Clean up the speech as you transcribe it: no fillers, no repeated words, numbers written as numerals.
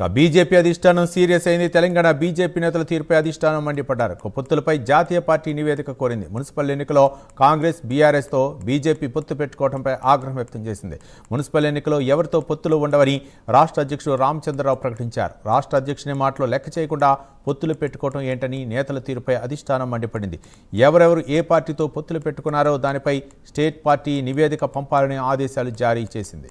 BJP అధిష్టానం serious అయింది. Telangana BJP నేతల తీరుపై అధిష్టానం మండిపడ్డారు. పొత్తులపై జాతీయ పార్టీ నివేదిక కోరింది. మున్సిపల్ ఎన్నికలో కాంగ్రెస్ బీఆర్ఎస్తో బీజేపీ పొత్తు పెట్టుకోవడంపై ఆగ్రహం వ్యక్తం చేసింది. మున్సిపల్ ఎన్నికలో ఎవరితో పొత్తులు ఉండవని రాష్ట్ర అధ్యక్షుడు రామచంద్రరావు ప్రకటించారు. రాష్ట్ర అధ్యక్షుని మాటలో లెక్క చేయకుండా పొత్తులు పెట్టుకోవడం ఏంటని నేతల తీరుపై అధిష్టానం మండిపడింది. ఎవరెవరు ఏ పార్టీతో పొత్తులు పెట్టుకున్నారో దానిపై స్టేట్ పార్టీ నివేదిక పంపాలని ఆదేశాలు జారీ చేసింది.